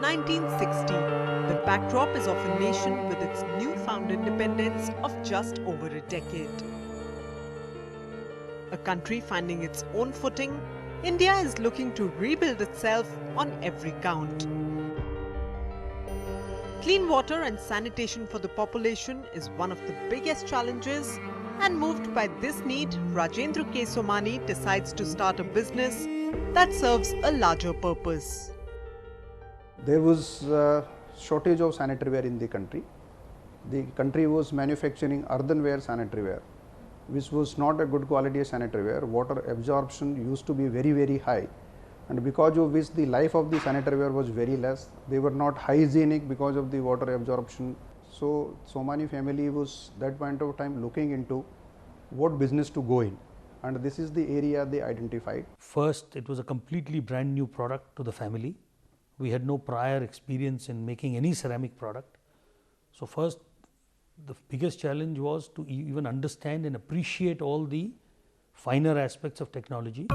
1960. The backdrop is of a nation with its newfound independence of just over a decade. A country finding its own footing, India is looking to rebuild itself on every count. Clean water and sanitation for the population is one of the biggest challenges, and moved by this need, Rajendra K. Somani decides to start a business that serves a larger purpose. There was a shortage of sanitaryware in the country. The country was manufacturing earthenware sanitaryware, which was not a good quality sanitaryware. Water absorption used to be very high, and because of which the life of the sanitaryware was very less. They were not hygienic because of the water absorption. So Somani family was that point of time looking into what business to go in, and this is the area they identified. First, it was a completely brand new product to the family. We had no prior experience in making any ceramic product. So first, the biggest challenge was to even understand and appreciate all the finer aspects of technology.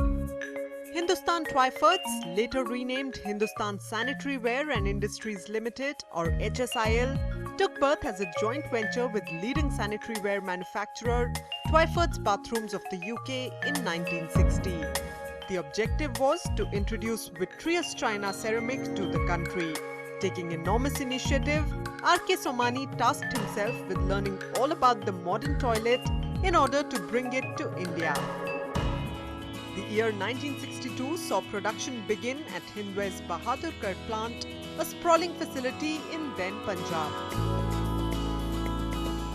Hindustan Twyfords, later renamed Hindustan Sanitaryware and Industries Limited or HSIL, took birth as a joint venture with leading sanitaryware manufacturer Twyfords Bathrooms of the UK in 1960. The objective was to introduce Vitreous China ceramic to the country. Taking enormous initiative, R.K. Somani tasked himself with learning all about the modern toilet in order to bring it to India. The year 1962 saw production begin at Hindware's Bahadurgarh plant, a sprawling facility in then Punjab.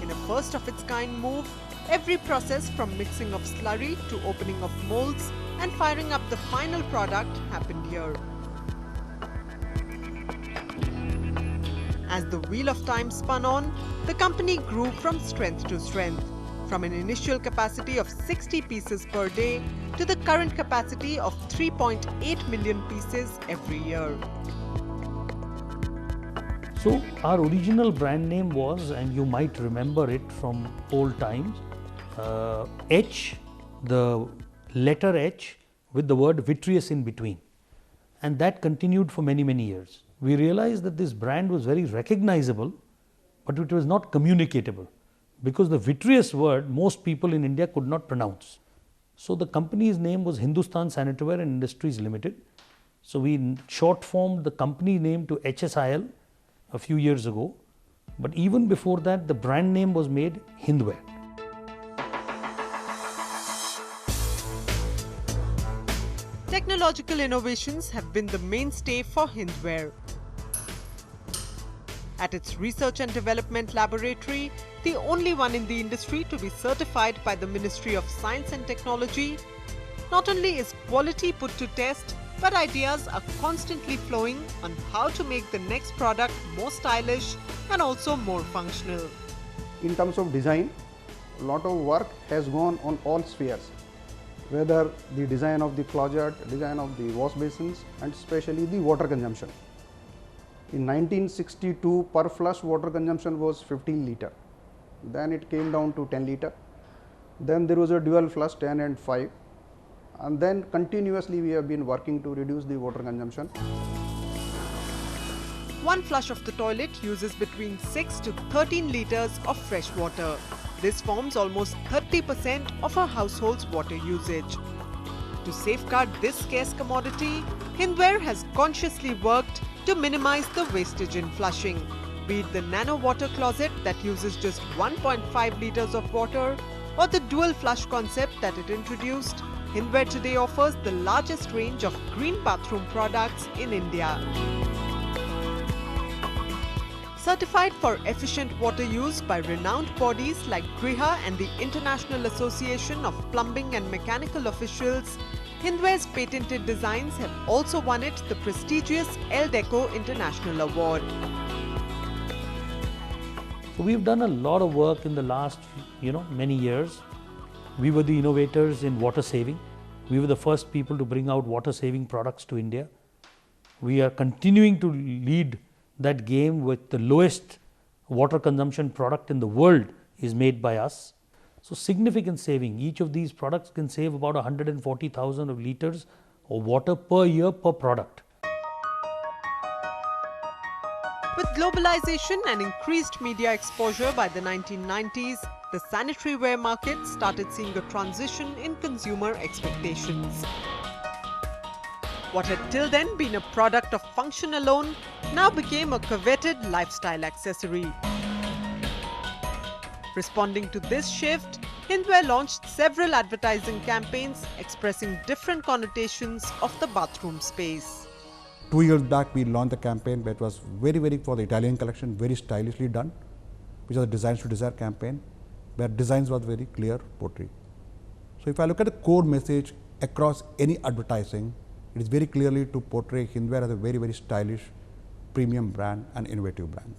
In a first of its kind move, every process from mixing of slurry to opening of molds and firing up the final product happened here. As the wheel of time spun on, the company grew from strength to strength, from an initial capacity of 60 pieces per day to the current capacity of 3.8 million pieces every year. So our original brand name was, and you might remember it from old times, H, the letter H with the word vitreous in between, and that continued for many years. We realized that this brand was very recognizable, but it was not communicatable, because the vitreous word most people in India could not pronounce. So the company's name was Hindustan Sanitaryware and Industries Limited. So we short formed the company name to HSIL a few years ago, but even before that the brand name was made Hindware. Technological innovations have been the mainstay for Hindware. At its research and development laboratory, the only one in the industry to be certified by the Ministry of Science and Technology, not only is quality put to test, but ideas are constantly flowing on how to make the next product more stylish and also more functional. In terms of design, a lot of work has gone on all spheres, whether the design of the closet, design of the wash basins, and especially the water consumption. In 1962, per flush water consumption was 15 litre. Then it came down to 10 litre. Then there was a dual flush 10 and 5. And then continuously we have been working to reduce the water consumption. One flush of the toilet uses between 6 to 13 litres of fresh water. This forms almost 30% of a household's water usage. To safeguard this scarce commodity, Hindware has consciously worked to minimize the wastage in flushing, be it the nano water closet that uses just 1.5 litres of water or the dual flush concept that it introduced. Hindware today offers the largest range of green bathroom products in India. Certified for efficient water use by renowned bodies like Griha and the International Association of Plumbing and Mechanical Officials, Hindware's patented designs have also won it the prestigious El Deco International Award. So we've done a lot of work in the last many years. We were the innovators in water saving. We were the first people to bring out water saving products to India. We are continuing to lead that game with the lowest water consumption product in the world is made by us. So significant saving. Each of these products can save about 140,000 of liters of water per year per product. With globalization and increased media exposure by the 1990s, the sanitary ware market started seeing a transition in consumer expectations. What had till then been a product of function alone now became a coveted lifestyle accessory. Responding to this shift, Hindware launched several advertising campaigns expressing different connotations of the bathroom space. 2 years back, we launched a campaign that was very for the Italian collection, very stylishly done, which was a Designs to Desire campaign, where designs was very clear, portrait. So if I look at the core message across any advertising, it is very clearly to portray Hindware as a very stylish, premium brand and innovative brand.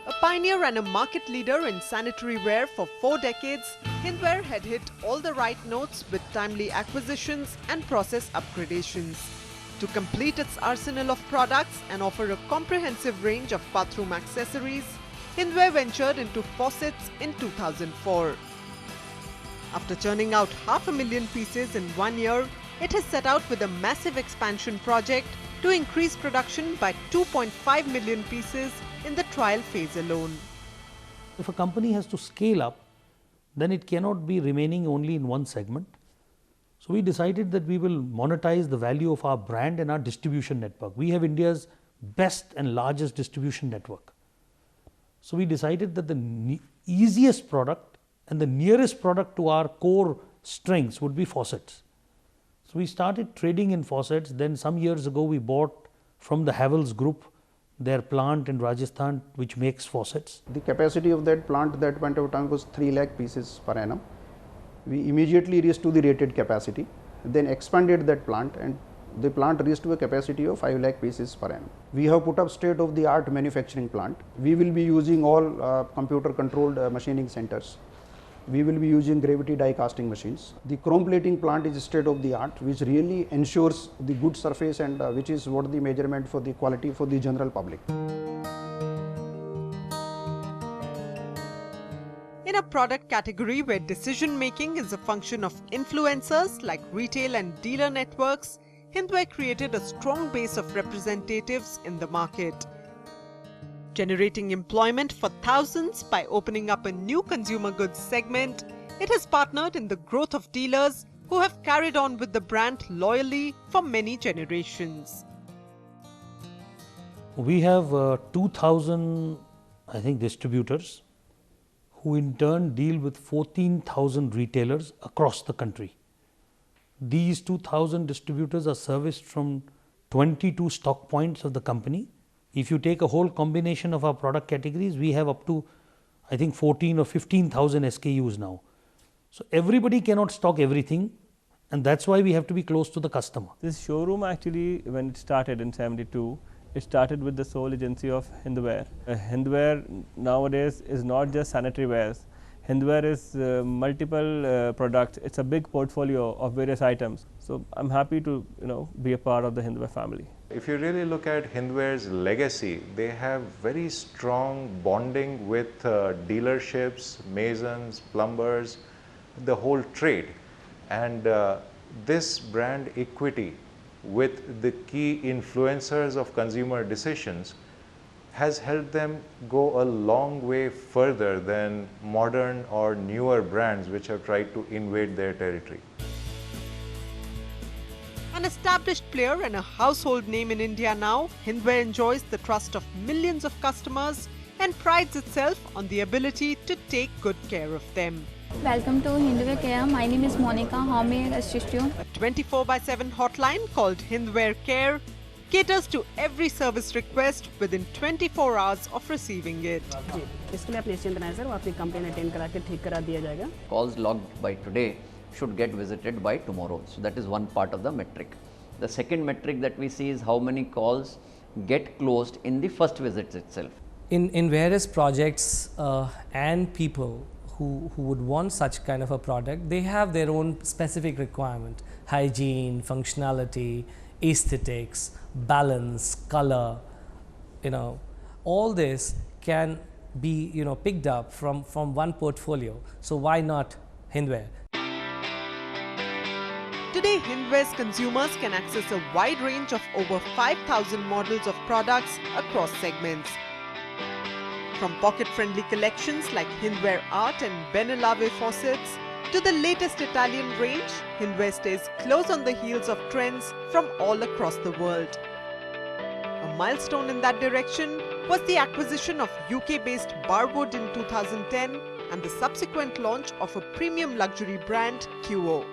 A pioneer and a market leader in sanitary ware for 4 decades, Hindware had hit all the right notes with timely acquisitions and process upgradations. To complete its arsenal of products and offer a comprehensive range of bathroom accessories, Hindware ventured into faucets in 2004. After churning out 500,000 pieces in 1 year, it has set out with a massive expansion project to increase production by 2.5 million pieces in the trial phase alone. If a company has to scale up, then it cannot be remaining only in one segment. So we decided that we will monetize the value of our brand and our distribution network. We have India's best and largest distribution network. So we decided that the easiest product and the nearest product to our core strengths would be faucets. So we started trading in faucets. Then some years ago we bought from the Havells Group their plant in Rajasthan which makes faucets. The capacity of that plant at that point of time was 3 lakh pieces per annum. We immediately reached to the rated capacity, then expanded that plant, and the plant reached to a capacity of 5 lakh pieces per annum. We have put up state of the art manufacturing plant. We will be using all computer controlled machining centers. We will be using gravity die casting machines. The chrome plating plant is state of the art, which really ensures the good surface and which is what the measurement for the quality for the general public. In a product category where decision making is a function of influencers like retail and dealer networks, Hindware created a strong base of representatives in the market. Generating employment for thousands by opening up a new consumer goods segment, it has partnered in the growth of dealers who have carried on with the brand loyally for many generations. We have 2,000, distributors who in turn deal with 14,000 retailers across the country. These 2,000 distributors are serviced from 22 stock points of the company. If you take a whole combination of our product categories, we have up to 14 or 15,000 SKUs now. So everybody cannot stock everything, and that's why we have to be close to the customer. This showroom actually, when it started in 72, it started with the sole agency of Hindware. Hindware nowadays is not just sanitary wares. Hindware is multiple products. It's a big portfolio of various items. So I'm happy to be a part of the Hindware family. If you really look at Hindware's legacy, they have very strong bonding with dealerships, masons, plumbers, the whole trade. And this brand equity with the key influencers of consumer decisions has helped them go a long way further than modern or newer brands which have tried to invade their territory. An established player and a household name in India now, Hindware enjoys the trust of millions of customers and prides itself on the ability to take good care of them. Welcome to Hindware Care. My name is Monica. How may I assist you? A 24/7 hotline called Hindware Care caters to every service request within 24 hours of receiving it. जी इसके लिए आप निश्चिंत रहें sir, वो आपकी complain attend करा के ठीक करा दिया जाएगा. Calls logged by today should get visited by tomorrow. So that is one part of the metric. The second metric that we see is how many calls get closed in the first visits itself. In various projects and people who would want such kind of a product, they have their own specific requirement: hygiene, functionality, aesthetics, balance, color. All this can be picked up from one portfolio. So why not Hindware? Today, Hindware's consumers can access a wide range of over 5,000 models of products across segments. From pocket-friendly collections like Hindware Art and Benelave faucets to the latest Italian range, Hindware stays close on the heels of trends from all across the world. A milestone in that direction was the acquisition of UK-based Barwood in 2010 and the subsequent launch of a premium luxury brand, QO.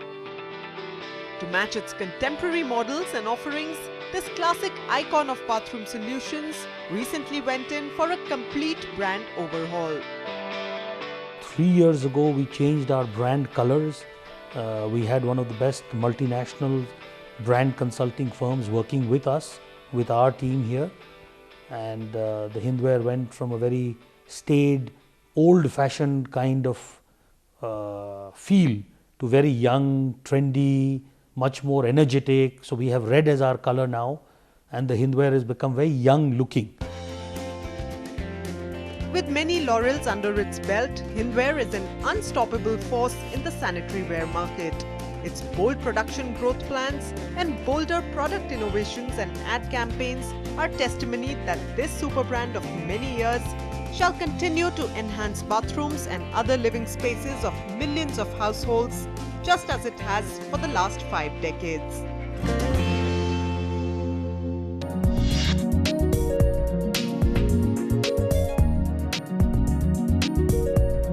To match its contemporary models and offerings, this classic icon of bathroom solutions recently went in for a complete brand overhaul. 3 years ago, we changed our brand colors. We had one of the best multinational brand consulting firms working with us, with our team here. And the Hindware went from a very staid, old-fashioned kind of feel to very young, trendy, much more energetic. So we have red as our color now, and the Hindware has become very young looking. With many laurels under its belt, Hindware is an unstoppable force in the sanitary ware market. Its bold production growth plans and bolder product innovations and ad campaigns are testimony that this super brand of many years shall continue to enhance bathrooms and other living spaces of millions of households, just as it has for the last 5 decades.